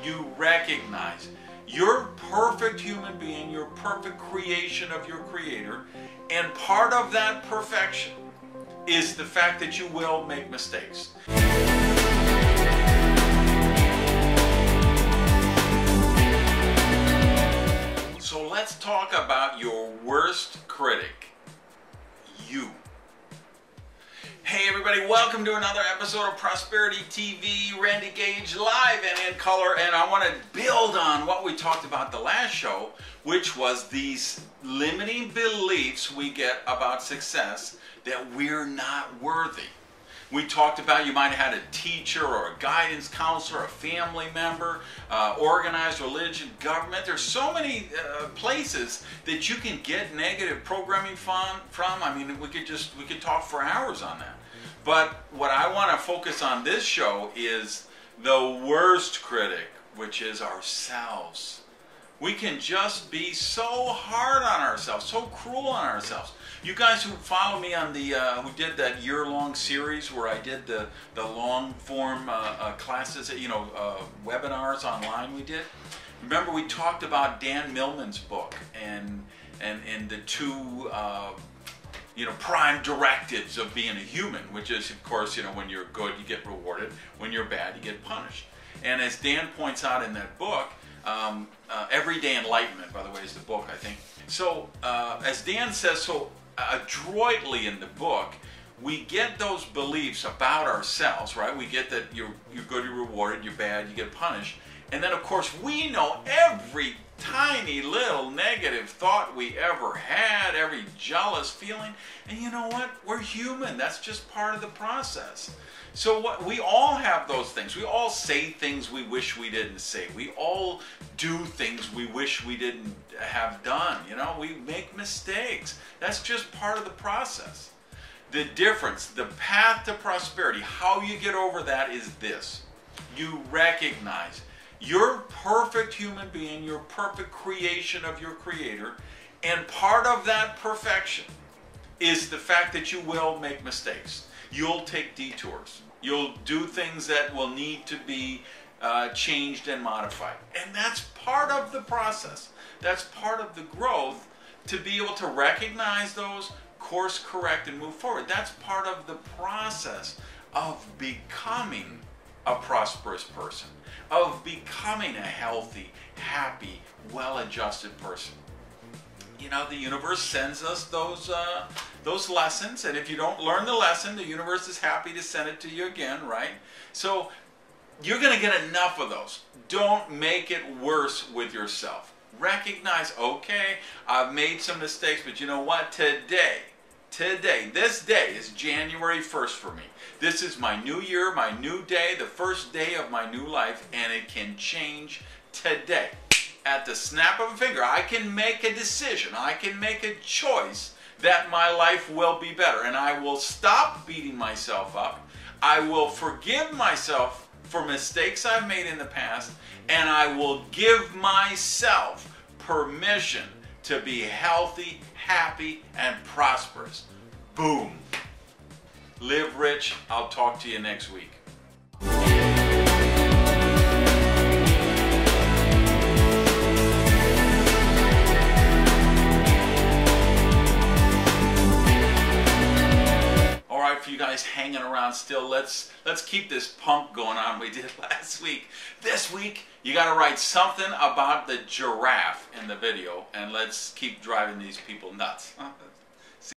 you recognize you're a perfect human being, you're a perfect creation of your Creator, and part of that perfection is the fact that you will make mistakes. So let's talk about your worst critic, you. Hey everybody, welcome to another episode of Prosperity TV, Randy Gage, live and in color, and I want to build on what we talked about the last show, which was these limiting beliefs we get about success, that we're not worthy. We talked about you might have had a teacher or a guidance counselor, a family member, organized religion, government. There's so many places that you can get negative programming from. I mean, we could talk for hours on that. But what I want to focus on this show is the worst critic, which is ourselves. We can just be so hard on ourselves, so cruel on ourselves. You guys who follow me on the, who did that year-long series where I did the long-form classes, webinars online we did. Remember we talked about Dan Millman's book and the two, prime directives of being a human, which is, of course, when you're good, you get rewarded. When you're bad, you get punished. And as Dan points out in that book, Everyday Enlightenment, by the way, is the book, I think. So, as Dan says so adroitly in the book, we get those beliefs about ourselves, right? We get that you're good, you're rewarded, you're bad, you get punished. And then, of course, we know every tiny little negative thought we ever had, every jealous feeling. And you know what? We're human. That's just part of the process. So we all have those things. We all say things we wish we didn't say. We all do things we wish we didn't have done. We make mistakes. That's just part of the process. The difference, the path to prosperity, how you get over that is this. You recognize you're a perfect human being, you're a perfect creation of your Creator, and part of that perfection is the fact that you will make mistakes. You'll take detours. You'll do things that will need to be changed and modified. And that's part of the process. That's part of the growth, to be able to recognize those, course correct, and move forward. That's part of the process of becoming a prosperous person, of becoming a healthy, happy, well-adjusted person. The universe sends us those lessons, and if you don't learn the lesson, the universe is happy to send it to you again, right? So you're going to get enough of those. Don't make it worse with yourself. Recognize, okay, I've made some mistakes, but you know what? Today, this day is January 1st for me. This is my new year, my new day, the first day of my new life, and it can change today. At the snap of a finger, I can make a decision, I can make a choice that my life will be better, and I will stop beating myself up. I will forgive myself for mistakes I've made in the past, and I will give myself permission to be healthy, happy, and prosperous. Boom. Live rich. I'll talk to you next week. All right, for you guys hanging around still, let's keep this punk going on we did last week. This week, you got to write something about the giraffe in the video, and let's keep driving these people nuts.